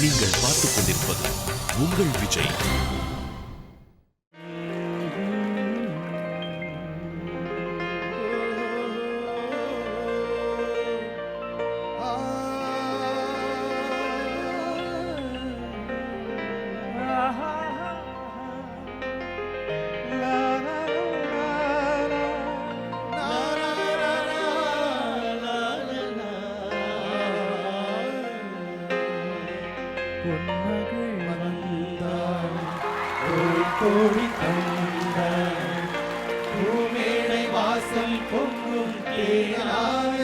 நீங்கள் பார்த்துக் கொண்டிருப்பது உங்கள் விஜய். கோடி தந்தாய் பூமேடை வாசல் பொங்கும் தேனாக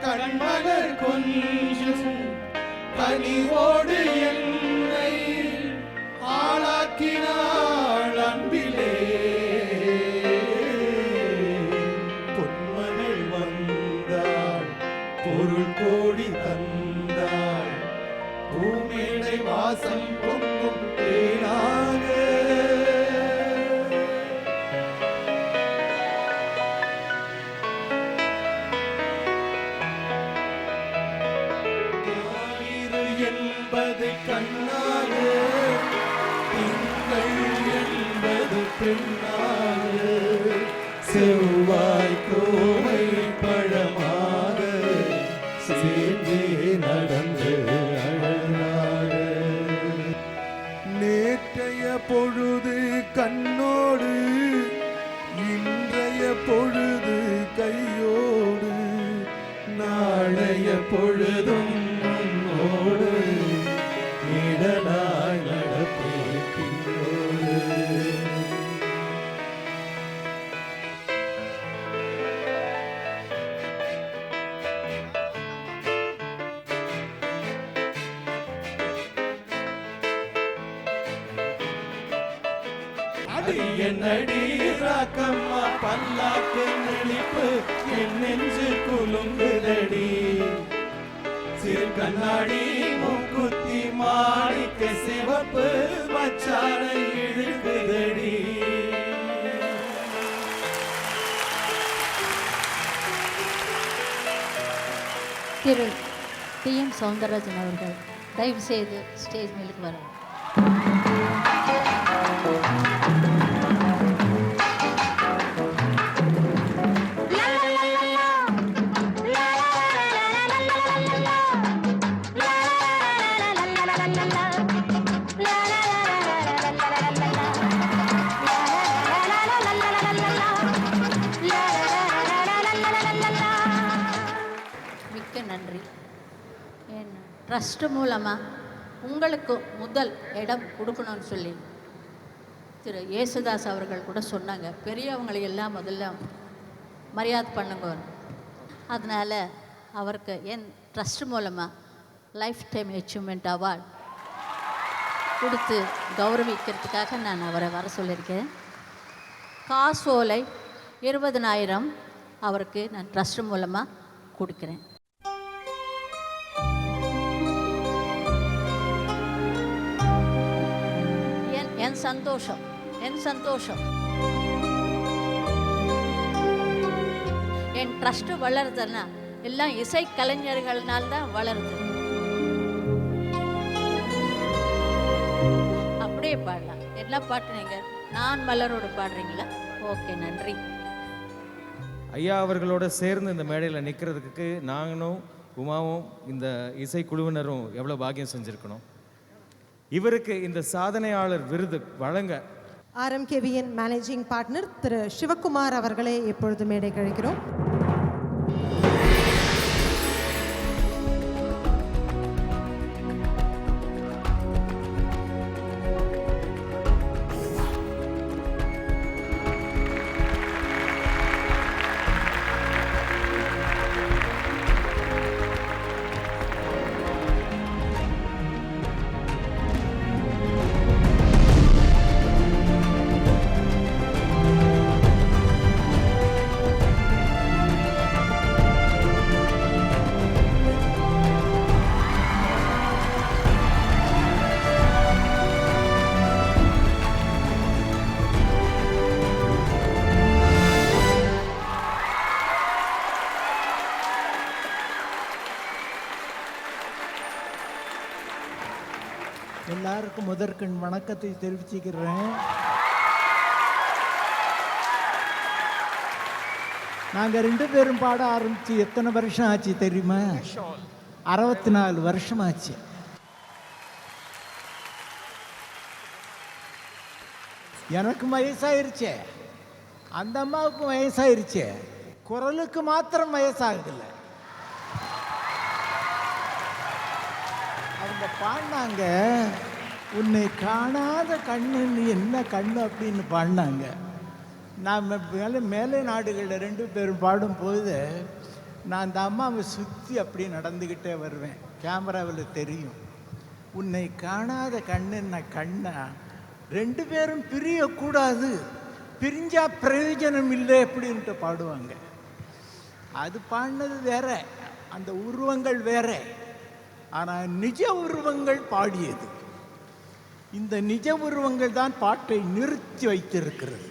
கண்மலர் கொஞ்சம் கனிவோடு என்னை ஆளாக்கினாள் அன்பிலே. பொன்மகள் வந்தாள் பொருள் கோடி தந்தாள் பூமேடை வாசல் பொங்கும் தேனாக. ஞாயிறு என்பது கண்ணாக திங்கள் என்பது பெண்ணாக செவ்வாய் கோவை பழமாக சேர்ந்தே நடந்து அழகாக. நேற்றைய பொழுது கண்ணோடு இன்றைய பொழுது கையோடு நாளைய பொழுதும் உன்னோடு இடனாய் நடப்பே பின்னோடு. என்னடி ராக்கம்மா பல்லாக்கு நெளிப்பு என் நெஞ்சு குலுங்குதடி. சிறு கண்ணாடி மூக்குத்தி மாணிக்க சிவப்பு மச்சானை இழுக்குதடி. திரு டி.எம். சௌந்தரராஜன் அவர்கள் தயவு செய்து ஸ்டேஜ் மேலுக்கு வர. மிக்க நன்றி. என் ட்ரஸ்ட் மூலமாக உங்களுக்கு முதல் இடம் கொடுக்கணும்னு சொல்லி திரு யேசுதாஸ் அவர்கள் கூட சொன்னாங்க. பெரியவங்களை எல்லாம் முதல்ல மரியாதை பண்ணுங்க. அதனால் அவருக்கு என் ட்ரஸ்ட் மூலமாக லைஃப் டைம் அச்சீவ்மெண்ட் அவார்டு கொடுத்து கௌரவிக்கிறதுக்காக நான் அவரை வர சொல்லியிருக்கேன். காசோலை 20,000 அவருக்கு நான் ட்ரஸ்ட் மூலமாக கொடுக்குறேன். என் சந்தோஷம் என் ட்ரஸ்ட் வளருதுன்னா எல்லாம் இசை கலைஞர்கள்னால தான் வளருது. அப்படியே பாடலாம். என்ன பாட்டு நீங்கள் நான் மலரோடு பாடுறீங்களா? ஓகே, நன்றி. ஐயா அவர்களோட சேர்ந்து இந்த மேடையில் நிற்கிறதுக்கு நாங்களும் உமாவும் இந்த இசைக்குழுவினரும் எவ்வளோ பாக்கியம் செஞ்சுருக்கணும். இவருக்கு இந்த சாதனையாளர் விருது வழங்க RMKVN மேனேஜிங் பார்ட்னர் திரு சிவகுமார் அவர்களை இப்பொழுது மேடை கழிக்கிறோம். எல்லாருக்கும் முதற்கண் வணக்கத்தை தெரிவிச்சுக்கிறேன். நாங்கள் 2 பேரும் பாட ஆரம்பித்து எத்தனை வருஷம் ஆச்சு தெரியுமா? 64 வருஷம் ஆச்சு. எனக்கும் வயசாயிருச்சே, அந்த அம்மாவுக்கும் வயசாயிருச்சே, குரலுக்கு மாத்திரம் வயசாகுதில்லை. அவங்க பாடினாங்க, உன்னை காணாத கண்ணுன்னு என்ன கண்ணு அப்படின்னு பாடினாங்க. நான் மேலே நாடுகளில் 2 பேரும் பாடும்போது நான் அந்த அம்மாவை சுற்றி அப்படி நடந்துக்கிட்டே வருவேன். கேமராவில் தெரியும். உன்னை காணாத கண்ணுன்ன கண்ணா, 2 பேரும் பிரியக்கூடாது, பிரிஞ்சா பிரயோஜனம் இல்லை அப்படின்ட்டு பாடுவாங்க. அது பாடினது வேற, அந்த உருவங்கள் வேற. ஆனால் நிஜ உருவங்கள் பாடியது. இந்த நிஜ உருவங்கள் தான் பாட்டை நிறுத்தி வைத்திருக்கிறது.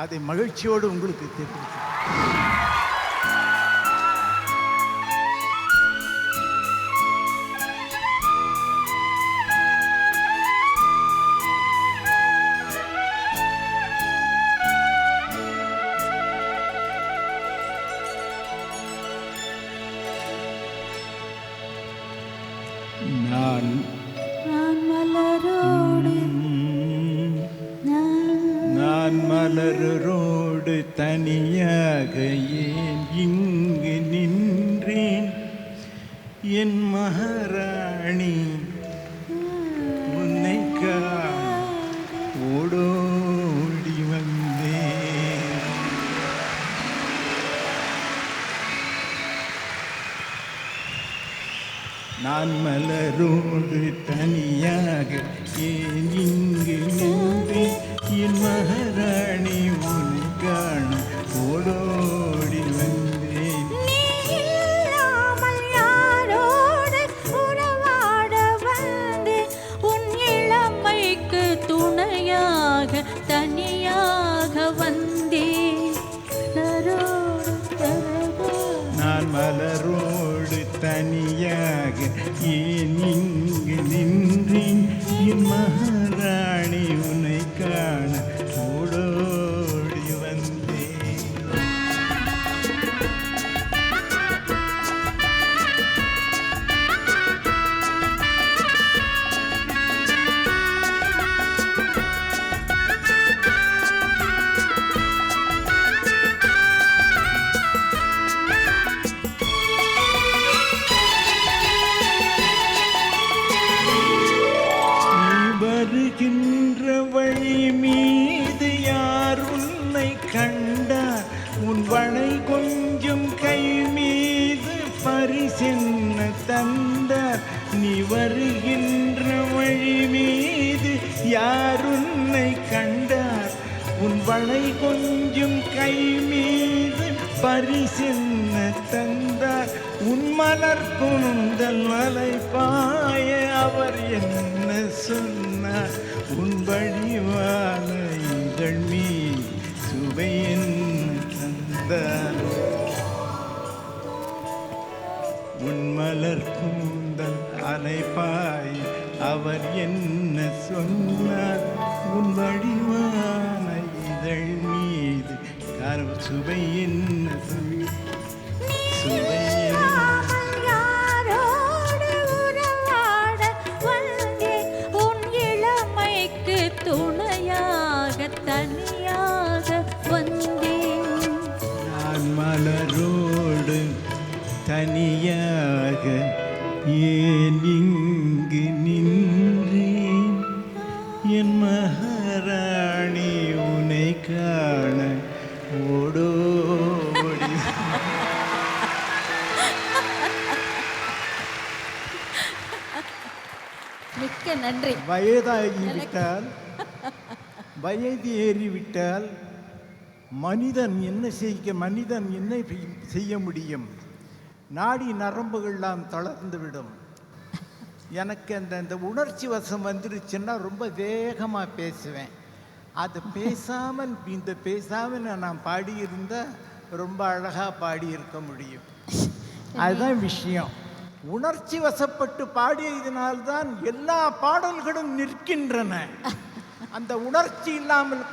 அதை மகிழ்ச்சியோடு உங்களுக்கு தெரிவிக்கிறேன். நான் மலரோடு தனியாக ஏன் இங்கு நின்றேன், என் மகாராணி உன்னை ஓடோடி வந்தேன். நான் மலரோடு தனியாக ஏன் இங்கு நின்றேன், என் மகாராணி உன்னை காண ஓடோடி வந்தேன். துணையாக தனியாக வந்தேன். நான் மலரோடு தனியாக ஏன் இங்கு நின்றேன், என் மகாராணி உன்னை காண ஓடோடி வந்தேன். வருகின்ற வழி மீது யார் உன்னை கண்டார், உன் வளை கொஞ்சம் கை மீது பரிசென்ன தந்தார். நீ வருகின்ற வழி மீது யார் உன்னை கண்டார், உன் வளை கொஞ்சம் கை மீது பரிசென்ன தந்தார். உன் மலர் குந்தல் மலை பாய அவர் என்ன சொன்னார், உன் வடிவான இதழ் மீது சுவை என்ன தந்தார். உன் மலர் கூந்தல் அலைப்பாய் அவர் என்ன சொன்னார், உன் வடிவான இதழ் மீது சுவை என்ன சுவை துணையாக தனியாக வந்தேன். நான் மலரோடு தனியாக ஏன் இங்கு நின்றேன், என் மகாராணி உன்னை காண ஓடோடி. மிக்க நன்றி. வயதாகிவிட்டால், வயது ஏறிவிட்டால் மனிதன் என்ன செய்ய முடியும்? நாடி நரம்புகள்லாம் தளர்ந்துவிடும். எனக்கு அந்த உணர்ச்சி வசம் வந்துருச்சுன்னா ரொம்ப வேகமாக பேசுவேன். அது பேசாமல் நான் பாடியிருந்தால் ரொம்ப அழகாக பாடியிருக்க முடியும். அதுதான் விஷயம். உணர்ச்சி வசப்பட்டு பாடியதினால்தான் எல்லா பாடல்களும் நிற்கின்றன. அந்த உணர்ச்சி இல்லாமல்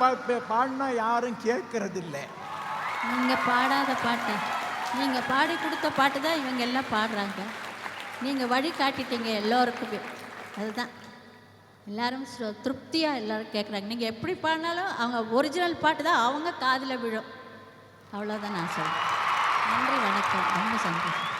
பாடினா யாரும் கேட்கறதில்லை. நீங்கள் பாடாத பாட்டு, நீங்கள் பாடி கொடுத்த பாட்டு தான் இவங்க எல்லாம் பாடுறாங்க. நீங்கள் வழி காட்டிட்டீங்க எல்லோருக்குமே. அதுதான் எல்லாரும் திருப்தியாக எல்லோரும் கேட்குறாங்க. நீங்கள் எப்படி பாடினாலும் அவங்க ஒரிஜினல் பாட்டு தான் அவங்க காதில் விழும். அவ்வளோதான் நான் சொல்கிறேன். நன்றி, வணக்கம். ரொம்ப சந்தோஷம்.